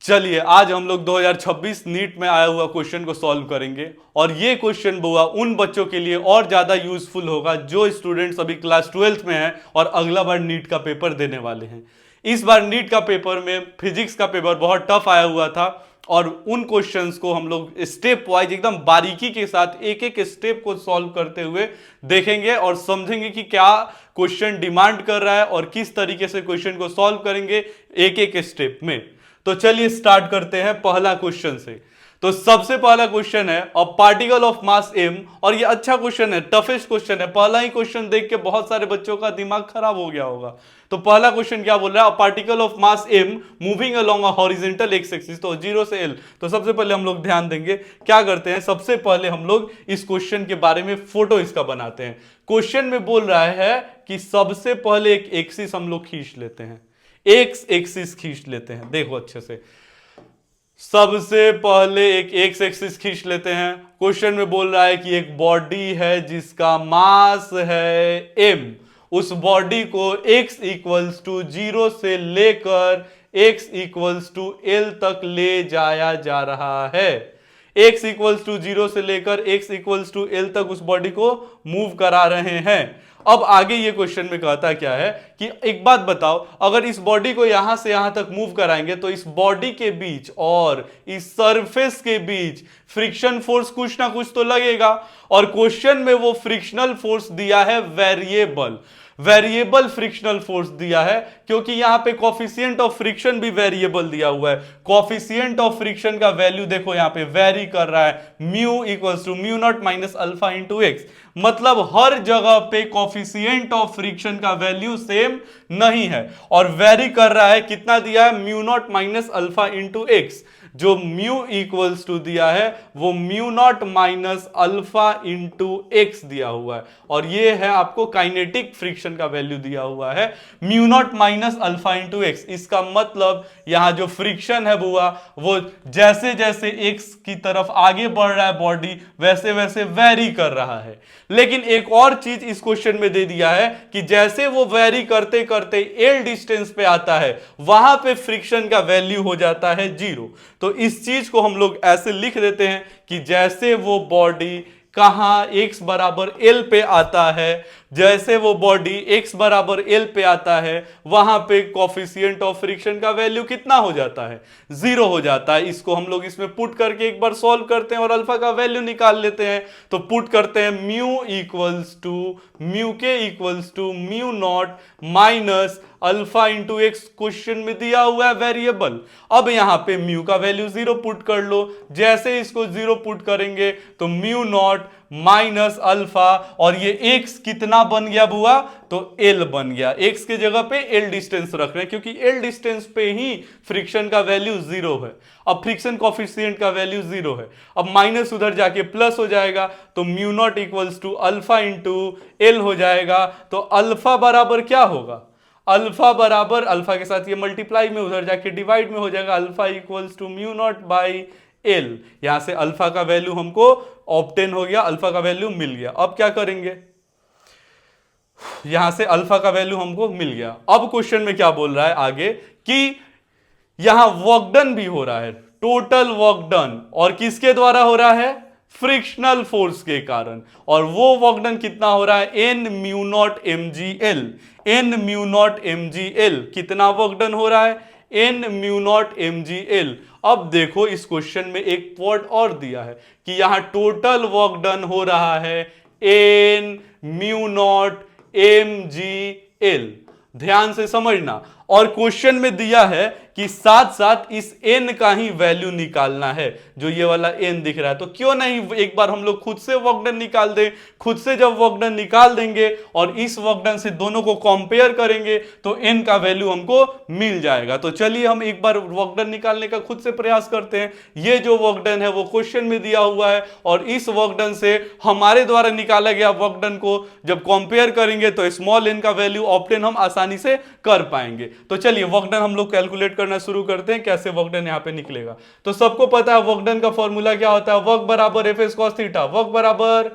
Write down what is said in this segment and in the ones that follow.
चलिए आज हम लोग 2026 नीट में आया हुआ क्वेश्चन को सॉल्व करेंगे और ये क्वेश्चन बुआ उन बच्चों के लिए और ज्यादा यूजफुल होगा जो स्टूडेंट्स अभी क्लास 12th में हैं और अगला बार नीट का पेपर देने वाले हैं। इस बार नीट का पेपर में फिजिक्स का पेपर बहुत टफ आया हुआ था और उन क्वेश्चंस को हम लोग स्टेप वाइज एकदम बारीकी के साथ एक एक स्टेप को सॉल्व करते हुए देखेंगे और समझेंगे कि क्या क्वेश्चन डिमांड कर रहा है और किस तरीके से क्वेश्चन को सॉल्व करेंगे एक एक स्टेप में। तो चलिए स्टार्ट करते हैं पहला क्वेश्चन से। तो सबसे पहला क्वेश्चन है a particle of mass m, और ये अच्छा क्वेश्चन है, टफेस्ट क्वेश्चन है। पहला ही क्वेश्चन देख के बहुत सारे बच्चों का दिमाग खराब हो गया होगा। तो पहला क्वेश्चन क्या बोल रहा है, a particle of mass m moving along a horizontal x axis, तो 0 से l। तो सबसे पहले हम लोग ध्यान देंगे, क्या करते हैं, सबसे पहले हम लोग इस क्वेश्चन के बारे में फोटो इसका बनाते हैं। क्वेश्चन में बोल रहा है कि सबसे पहले एक एक्सिस हम लोग खींच लेते हैं, एक्स एक्सिस खींच लेते हैं। देखो अच्छे से, सबसे पहले एक एक्स एक्सिस खींच लेते हैं। क्वेश्चन में बोल रहा है कि एक बॉडी है जिसका मास है m, उस बॉडी को x इक्वल्स टू 0 से लेकर x इक्वल्स टू l तक ले जाया जा रहा है। x इक्वल्स टू 0 से लेकर x इक्वल्स टू l तक उस बॉडी को मूव करा रहे हैं। अब आगे ये क्वेश्चन में कहता क्या है कि एक बात बताओ, अगर इस बॉडी को यहां से यहां तक मूव कराएंगे तो इस बॉडी के बीच और इस सरफेस के बीच फ्रिक्शन फोर्स कुछ ना कुछ तो लगेगा, और क्वेश्चन में वो फ्रिक्शनल फोर्स दिया है वेरिएबल, वेरिएबल फ्रिक्शनल फोर्स दिया है, क्योंकि यहां पे कोफिशिएंट ऑफ फ्रिक्शन भी वेरिएबल दिया हुआ है। कोफिशिएंट ऑफ फ्रिक्शन का वैल्यू देखो यहां पे वेरी कर रहा है, mu equals to mu not minus alpha into x, मतलब हर जगह पे कोफिशिएंट ऑफ फ्रिक्शन का वैल्यू सेम नहीं है और वेरी कर रहा है। कितना दिया है, mu not minus alpha into x, जो म्यू इक्वल्स टू दिया है वो mu not minus alpha into x दिया हुआ है, और ये है आपको काइनेटिक फ्रिक्शन का वैल्यू दिया हुआ है mu not minus alpha into x. इसका मतलब यहां जो फ्रिक्शन है बुआ वो जैसे जैसे एक्स की तरफ आगे बढ़ रहा है बॉडी वैसे वैसे वेरी कर रहा है। लेकिन एक और चीज इस क्वेश्चन में दे दिया है कि जैसे वो वेरी करते करते एल डिस्टेंस पे आता है वहां पे फ्रिक्शन का वैल्यू हो जाता है 0। तो इस चीज को हम लोग ऐसे लिख देते हैं कि जैसे वो बॉडी कहां x बराबर l पे आता है, जैसे वो बॉडी x बराबर l पे आता है वहां पे कोफिशिएंट ऑफ फ्रिक्शन का वैल्यू कितना हो जाता है, 0 हो जाता है। इसको हम लोग इसमें पुट करके एक बार सॉल्व करते हैं और अल्फा का वैल्यू निकाल लेते हैं। तो पुट करते हैं म्यू इक्वल्स टू म्यू के equals to mu not minus alpha into x, question में दिया हुआ है वेरिएबल। अब यहां पे म्यू का वैल्यू 0 पुट कर लो, जैसे इसको 0 पुट करेंगे तो म्यू नॉट माइनस अल्फा, और ये x कितना बन गया बुआ, तो l बन गया। x के जगह पे l डिस्टेंस रख रहे हैं क्योंकि l डिस्टेंस पे ही फ्रिक्शन का वैल्यू 0 है। अब फ्रिक्शन कोफिशिएंट का वैल्यू 0 है, अब माइनस उधर जाके प्लस हो जाएगा तो mu not equals to alpha into l हो जाएगा। तो अल्फा बराबर क्या होगा, अल्फा बराबर अल्फा के साथ ये मल्टीप्लाई में उधर जाके डिवाइड में हो जाएगा, alpha equals to mu not by L. यहां से अल्फा का वैल्यू हमको ऑब्टेन हो गया, अल्फा का वैल्यू मिल गया। अब क्या करेंगे, यहां से अल्फा का वैल्यू हमको मिल गया। अब क्वेश्चन में क्या बोल रहा है आगे कि यहां वर्क डन भी हो रहा है, टोटल वर्क डन, और किसके द्वारा हो रहा है, फ्रिक्शनल फोर्स के कारण, और वो वर्क डन कितना हो रहा है, N mu not M G L, N mu not M G L. कितना वर्क डन हो रहा है, N mu not M G L. अब देखो इस क्वेश्चन में एक वर्ड और दिया है कि यहां टोटल वर्क डन हो रहा है N mu not M G L, ध्यान से समझना। और क्वेश्चन में दिया है कि साथ साथ इस n का ही वैल्यू निकालना है, जो ये वाला n दिख रहा है। तो क्यों नहीं एक बार हम लोग खुद से वर्क डन निकाल दें। खुद से जब वर्क डन निकाल देंगे और इस वर्क डन से दोनों को कंपेयर करेंगे तो n का वैल्यू हमको मिल जाएगा। तो चलिए हम एक बार वर्क डन निकालने का खुद से प्रयास करते हैं। ये जो वर्क डन है वो क्वेश्चन में दिया हुआ है, और इस वर्क डन से हमारे द्वारा निकाला गया वर्क डन को जब कंपेयर करेंगे तो स्मॉल n का वैल्यू ऑब्टेन हम आसानी से कर पाएंगे। तो चलिए वर्क डन हम लोग कैलकुलेट करना शुरू करते हैं, कैसे वर्क डन यहां पे निकलेगा। तो सबको पता है वर्क डन का फॉर्मूला क्या होता है, वर्क बराबर F S cos theta, work बराबर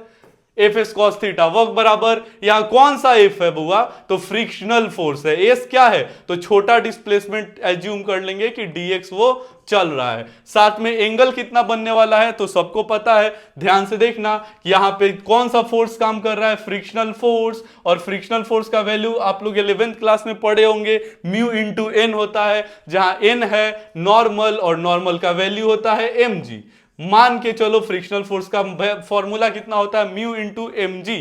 F S cos theta work बराबर, यहां कौन सा एफ है बुआ, तो फ्रिक्शनल फोर्स है। एस क्या है, तो छोटा डिस्प्लेसमेंट एज्यूम कर लेंगे कि डीएक्स वो चल रहा है। साथ में एंगल कितना बनने वाला है तो सबको पता है, ध्यान से देखना यहां पे कौन सा फोर्स काम कर रहा है, फ्रिक्शनल फोर्स। और फ्रिक्शनल फोर्स का वैल्यू आप लोग 11th क्लास में पढ़े होंगे, म्यू इंटू एन होता है, जहां एन है नॉर्मल और नॉर्मल का वैल्यू होता है एम जी। मान के चलो फ्रिक्शनल फोर्स का फॉर्मूला कितना होता है, म्यू इंटू एम जी।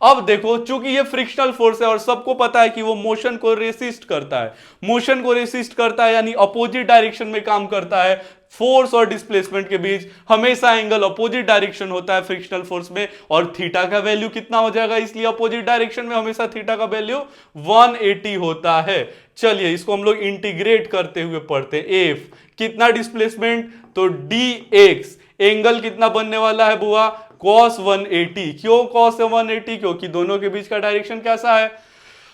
अब देखो चूंकि ये फ्रिक्शनल फोर्स है और सबको पता है कि वो मोशन को रेसिस्ट करता है, मोशन को रेसिस्ट करता है यानी अपोजिट डायरेक्शन में काम करता है। फोर्स और डिस्प्लेसमेंट के बीच हमेशा एंगल अपोजिट डायरेक्शन होता है फ्रिक्शनल फोर्स में, और थीटा का वैल्यू कितना हो जाएगा, इसलिए अपोजिट डायरेक्शन में हमेशा थीटा का वैल्यू 180 होता है। चलिए इसको हम लोग इंटीग्रेट करते हुए पढ़ते हैं। एफ कितना डिस्प्लेसमेंट, तो डी एक्स एंगल कितना बनने वाला है बुआ, cos 180। क्यों cos 180, क्योंकि दोनों के बीच का डायरेक्शन कैसा है,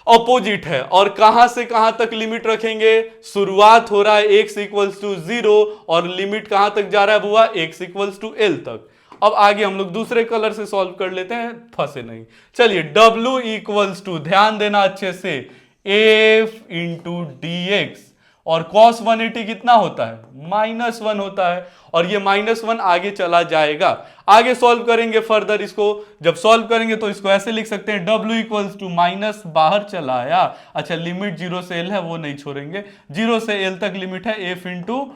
अपोजिट है। और कहां से कहां तक लिमिट रखेंगे, शुरुआत हो रहा है x इक्वल्स टू 0 और लिमिट कहां तक जा रहा है बुआ, x इक्वल्स टू l तक। अब आगे हम लोग दूसरे कलर से सॉल्व कर लेते हैं, फंसे नहीं। चलिए W इक्वल्स टू, ध्यान देना अच्छे से, f इंटू डी एक्स, और cos 180 कितना होता है, -1 होता है, और ये -1 आगे चला जाएगा। आगे सॉल्व करेंगे फर्दर इसको, जब सॉल्व करेंगे तो इसको ऐसे लिख सकते हैं, W इक्वल्स टू माइनस बाहर चला आया, अच्छा लिमिट 0 से L है वो नहीं छोड़ेंगे, 0 से L तक लिमिट है f इंटू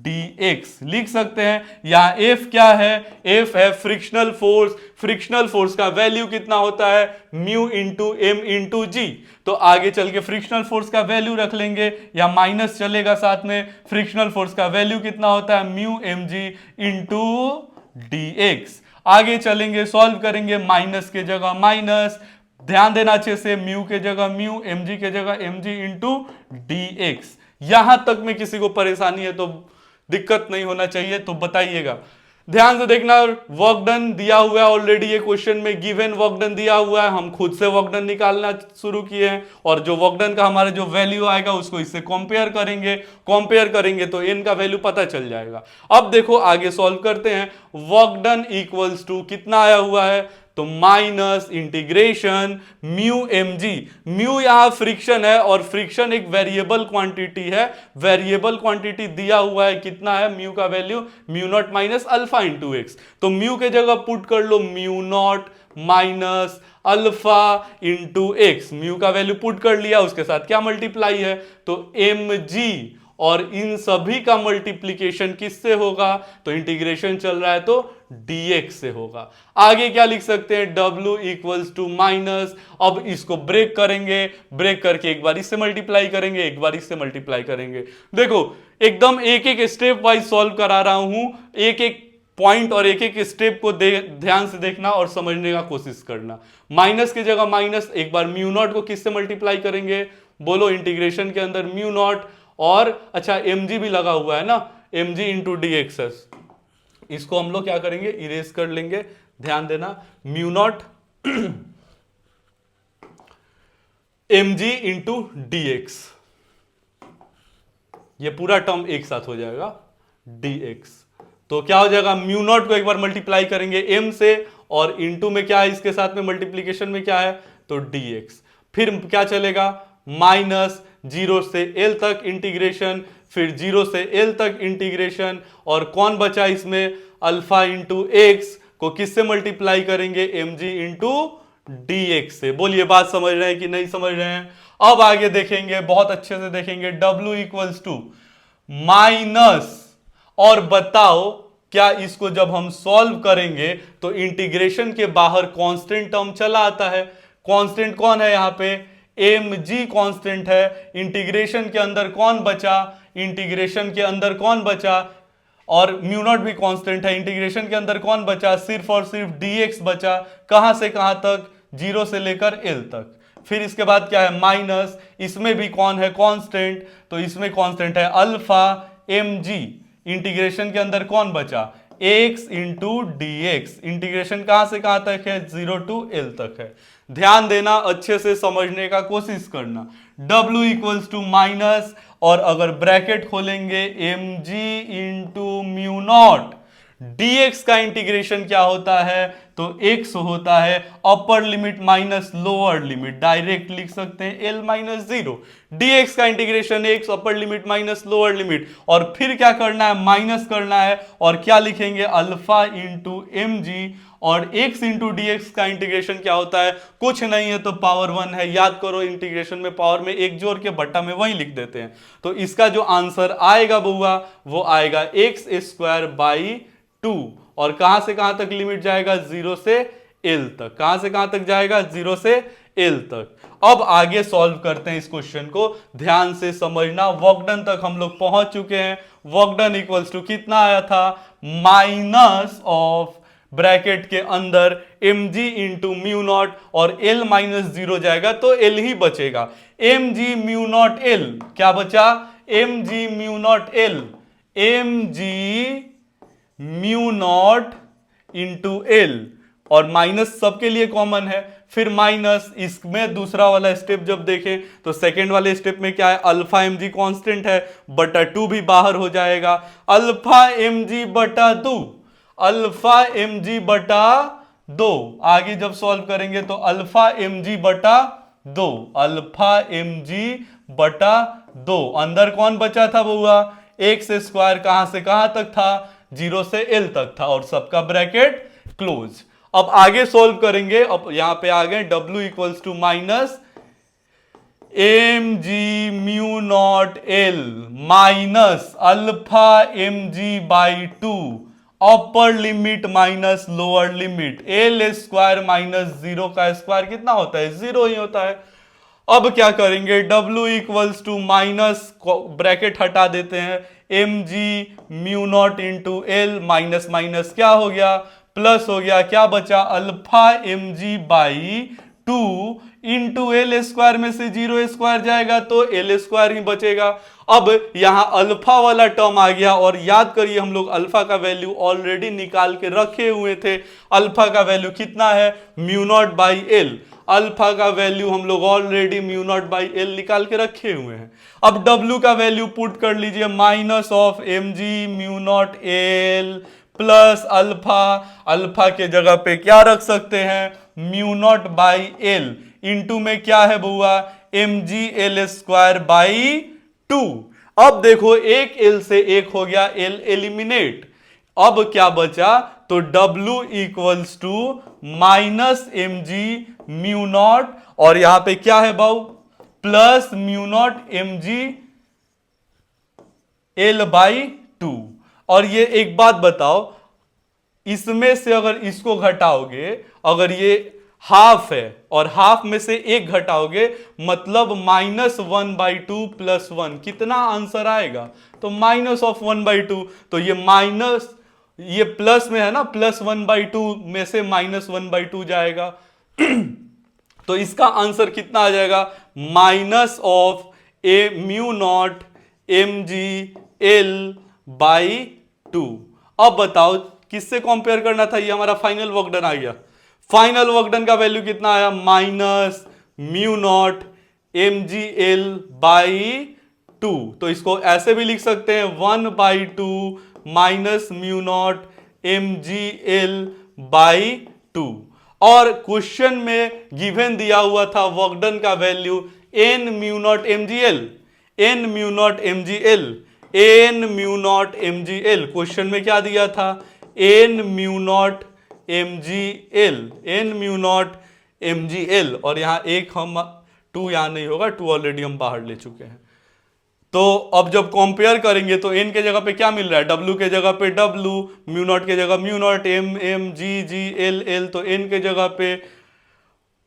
dx लिख सकते हैं। यहां F क्या है, F है फ्रिक्शनल फोर्स, फ्रिक्शनल फोर्स का वैल्यू कितना होता है, म्यू इंटू एम इंटू जी। तो आगे चल के फ्रिक्शनल फोर्स का वैल्यू रख लेंगे, या माइनस चलेगा साथ में, फ्रिक्शनल फोर्स का वैल्यू कितना होता है, mu M G into D X. आगे चलेंगे सॉल्व करेंगे, माइनस के जगह माइनस, ध्यान देना अच्छे से, म्यू के जगह म्यू, एम जी के जगह M G into D X. यहां तक में किसी को परेशानी है तो दिक्कत नहीं होना चाहिए तो बताइएगा। ध्यान से देखना, वर्क डन दिया हुआ है ऑलरेडी, ये क्वेश्चन में गिवन वर्क डन दिया हुआ है, हम खुद से वर्क डन निकालना शुरू किए हैं, और जो वर्क डन का हमारा जो वैल्यू आएगा उसको इससे कंपेयर करेंगे, कंपेयर करेंगे तो एन का वैल्यू पता चल जाएगा। अब देखो आगे सॉल्व करते हैं, वर्क डन इक्वल्स टू कितना आया हुआ है, तो minus integration mu M G. Mu यहां फ्रिक्शन है और फ्रिक्शन एक वेरिएबल क्वांटिटी है, वेरिएबल क्वांटिटी दिया हुआ है कितना है, म्यू का value mu not minus alpha into X. तो म्यू के जगह पुट कर लो mu not minus alpha into X, mu का वैल्यू पुट कर लिया, उसके साथ क्या मल्टीप्लाई है, तो एम जी, और इन सभी का मल्टीप्लीकेशन किससे होगा, तो इंटीग्रेशन चल रहा है तो dx से होगा। आगे क्या लिख सकते हैं, w इक्वल्स टू माइनस, अब इसको ब्रेक करेंगे, ब्रेक करके एक बार इससे मल्टीप्लाई करेंगे, एक बार इससे मल्टीप्लाई करेंगे। देखो एकदम एक एक स्टेप वाइज सॉल्व करा रहा हूं, एक एक पॉइंट और एक एक स्टेप को ध्यान से देखना और समझने का कोशिश करना। माइनस की जगह माइनस, एक बार म्यू नॉट को किससे मल्टीप्लाई करेंगे, बोलो इंटीग्रेशन के अंदर म्यू नॉट, और अच्छा mg भी लगा हुआ है ना, mg इंटू डी एक्स, इसको हम लोग क्या करेंगे, इरेज कर लेंगे। ध्यान देना, mu naught mg into D x, ये पूरा टर्म एक साथ हो जाएगा dx। तो क्या हो जाएगा, म्यू नॉट को एक बार मल्टीप्लाई करेंगे m से, और इंटू में क्या है इसके साथ में मल्टीप्लीकेशन में क्या है, तो dx। फिर क्या चलेगा, माइनस 0 से l तक इंटीग्रेशन, फिर 0 से l तक इंटीग्रेशन, और कौन बचा इसमें, अल्फा इंटू एक्स को किससे मल्टीप्लाई करेंगे, mg इंटू डी एक्स से। बोलिए बात समझ रहे हैं कि नहीं समझ रहे हैं। अब आगे देखेंगे, बहुत अच्छे से देखेंगे, w इक्वल्स टू माइनस, और बताओ क्या इसको जब हम सॉल्व करेंगे तो इंटीग्रेशन के बाहर कांस्टेंट टर्म चला आता है, कांस्टेंट कौन है यहां पे, mg कांस्टेंट है, इंटीग्रेशन के अंदर कौन बचा, इंटीग्रेशन के अंदर कौन बचा, और म्यू नॉट भी कांस्टेंट है, इंटीग्रेशन के अंदर कौन बचा, सिर्फ और सिर्फ dx बचा, कहां से कहां तक, 0 से लेकर l तक। फिर इसके बाद क्या है, माइनस, इसमें भी कौन है कांस्टेंट, तो इसमें कांस्टेंट है अल्फा mg, इंटीग्रेशन के अंदर कौन बचा, x into D x, integration कहां से कहां तक है, 0 टू l तक है। ध्यान देना, अच्छे से समझने का कोशिश करना। w इक्वल्स टू माइनस, और अगर ब्रैकेट खोलेंगे mg into mu not dx का इंटीग्रेशन क्या होता है, तो x होता है अपर limit minus lower limit, direct लिख सकते हैं l माइनस जीरो। dx का इंटीग्रेशन x अपर लिमिट माइनस लोअर लिमिट, और फिर क्या करना है, माइनस करना है, और क्या लिखेंगे, अल्फा इंटू एम जी, और x इंटू डी का इंटीग्रेशन क्या होता है, कुछ नहीं है तो पावर 1 है। याद करो इंटीग्रेशन में पावर में एक जोड़ के बट्टा में वही लिख देते हैं। तो इसका जो आंसर आएगा बउआ वो आएगा एक्स स्क्वायर बाई 2, और कहां से कहां तक लिमिट जाएगा, 0 से l तक। कहां से कहां तक जाएगा, 0 से l तक। अब आगे सॉल्व करते हैं इस क्वेश्चन को, ध्यान से समझना। वर्क डन तक हम लोग पहुंच चुके हैं। वर्क डन इक्वल्स टू कितना आया था, माइनस ऑफ ब्रैकेट के अंदर M G into mu not, और एल माइनस जीरो जाएगा तो एल ही बचेगा। M G mu not L, क्या बचा, M G mu not L, M G mu not into L, और माइनस सबके लिए कॉमन है। फिर माइनस, इसमें दूसरा वाला स्टेप जब देखें तो सेकेंड वाले स्टेप में क्या है, अल्फा एम जी कॉन्स्टेंट है, बटा 2 भी बाहर हो जाएगा। अल्फा एम जी बटा 2, अल्फा एम जी बटा 2, आगे जब सॉल्व करेंगे तो अल्फा एम जी बटा 2, अल्फा एम जी बटा 2। अंदर कौन बचा था बउआ, एक्स स्क्वायर कहां से कहां तक था, 0 से एल तक था, और सबका ब्रैकेट क्लोज। अब आगे सॉल्व करेंगे। अब यहां पे आ गए w equals to minus M G mu not L minus alpha M G by 2, upper limit minus lower limit, L square minus 0 का स्क्वायर कितना होता है, 0 ही होता है। अब क्या करेंगे, w equals to minus, bracket हटा देते हैं, M G mu not into L, minus minus क्या हो गया, प्लस हो गया, क्या बचा, alpha M G by 2 into L square में से 0 स्क्वायर जाएगा तो एल स्क्वायर ही बचेगा। अब यहां अल्फा वाला टर्म आ गया, और याद करिए हम लोग अल्फा का वैल्यू ऑलरेडी निकाल के रखे हुए थे। अल्फा का वैल्यू कितना है, mu not by L, alpha का वैल्यू हम लोग already mu not by L निकाल के रखे हुए हैं। अब w का वैल्यू पुट कर लीजिए, minus of M G mu not L plus alpha, alpha के जगह पे क्या रख सकते हैं, mu not by L, into में क्या है बुआ, M G L square by 2। अब देखो एक एल से एक हो गया, एल एलिमिनेट। अब क्या बचा, तो w equals to minus M G mu not, और यहां पे क्या है बाऊ, plus mu not M G L by 2। और ये एक बात बताओ, इसमें से अगर इसको घटाओगे, अगर ये हाफ है और हाफ में से एक घटाओगे, मतलब माइनस 1/2 प्लस 1, कितना आंसर आएगा, तो माइनस ऑफ 1/2। तो ये माइनस, ये प्लस में है ना, प्लस 1/2 में से माइनस 1/2 जाएगा। तो इसका आंसर कितना आ जाएगा, minus of a mu not M G L by 2। अब बताओ किससे कंपेयर करना था, ये हमारा फाइनल वर्क डन आ गया। फाइनल वर्क डन का वैल्यू कितना आया, minus mu not M G L by 2। तो इसको ऐसे भी लिख सकते हैं, 1/2 minus mu not M G L by 2। और क्वेश्चन में गिवन दिया हुआ था वर्क डन का value N mu not M G L, N mu not M G L, N mu not M G L. Question में क्या दिया था, N mu not M G L, N mu not M G L, और यहां एक हम 2 यहां नहीं होगा, 2 ऑलरेडी हम बाहर ले चुके हैं। तो अब जब कंपेयर करेंगे तो एन के जगह पे क्या मिल रहा है, डब्ल्यू के जगह पे डब्ल्यू, म्यू नॉट के जगह mu not, M M G G L L, तो एन के जगह पे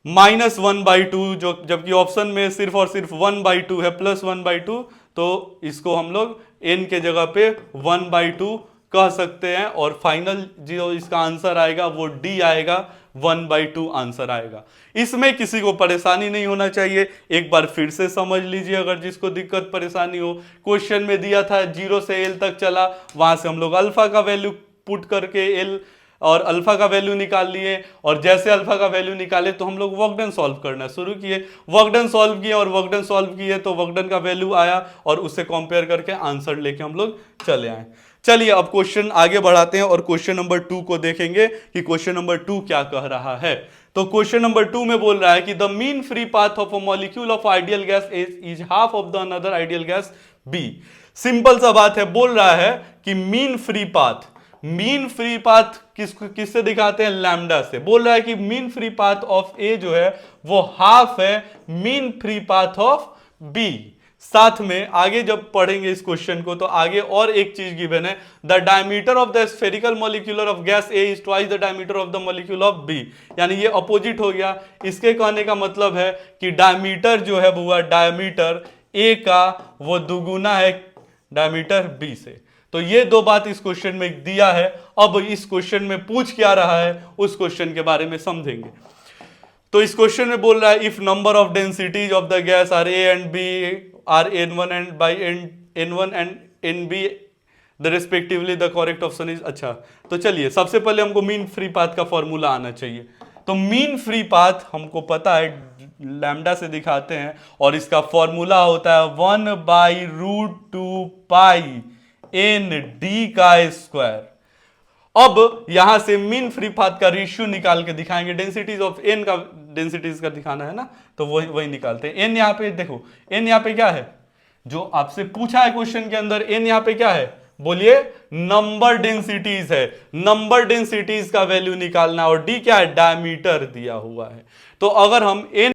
माइनस 1/2, जो जबकि ऑप्शन में सिर्फ और सिर्फ 1/2 है, प्लस 1/2, तो इसको हम लोग एन के जगह पे 1/2 कह सकते हैं। और फाइनल जो इसका आंसर आएगा वो डी आएगा, 1/2 आंसर आएगा। इसमें किसी को परेशानी नहीं होना चाहिए, एक बार फिर से समझ लीजिए अगर जिसको दिक्कत परेशानी हो। क्वेश्चन में दिया था 0 से एल तक चला, वहां से हम लोग अल्फा का वैल्यू पुट करके एल और अल्फा का वैल्यू निकाल लिए, और जैसे अल्फा का वैल्यू निकाले तो हम लोग वर्क डन सॉल्व करना शुरू किए, वर्क डन सॉल्व किए और वर्क डन सॉल्व किए तो वर्क डन का वैल्यू आया और उससे कंपेयर करके आंसर लेके हम लोग चले आए। चलिए अब क्वेश्चन आगे बढ़ाते हैं और क्वेश्चन नंबर 2 को देखेंगे कि क्वेश्चन नंबर 2 क्या कह रहा है। तो क्वेश्चन नंबर 2 में बोल रहा है कि the mean free path of a molecule of ideal gas is half of the another ideal gas B. Simple सा बात है, बोल रहा है कि मीन फ्री पाथ किससे दिखाते हैं, लैम्डा से। बोल रहा है कि mean free path of A जो है वो हाफ है mean free path of B. साथ में आगे जब पढ़ेंगे इस क्वेश्चन को तो आगे और एक चीज गिवन है, the diameter of the spherical molecular of gas A is twice the diameter of the molecule of B. यानी ये अपोजिट हो गया। इसके कहने का मतलब है कि डायमीटर जो है वो डायमीटर ए का वो दुगुना है डायमीटर बी से। तो ये दो बात इस क्वेश्चन में दिया है। अब इस क्वेश्चन में पूछ क्या रहा है उस क्वेश्चन के बारे में समझेंगे। तो इस क्वेश्चन में बोल रहा है if number of densities of the gas are A and B are n1 and by n1 and nb the respectively the correct option is. अच्छा तो चलिए सबसे पहले हमको मीन फ्री पाथ का फॉर्मूला आना चाहिए। तो मीन फ्री पाथ हमको पता है, लैम्डा से दिखाते हैं और इसका फॉर्मूला होता है 1/√2 पाई एन डी का स्क्वायर। अब यहां से मीन फ्री पाथ का रेशियो निकाल के दिखाएंगे, डेंसिटीज ऑफ एन का डेंसिटीज का दिखाना है ना, तो वही निकालते हैं। एन यहां पे देखो, एन यहां पे क्या है जो आपसे पूछा है क्वेश्चन के अंदर, एन यहां पे क्या है बोलिए, नंबर डेंसिटीज है। नंबर डेंसिटीज का वैल्यू निकालना और डी क्या है, डायमीटर दिया हुआ है। तो अगर हम एन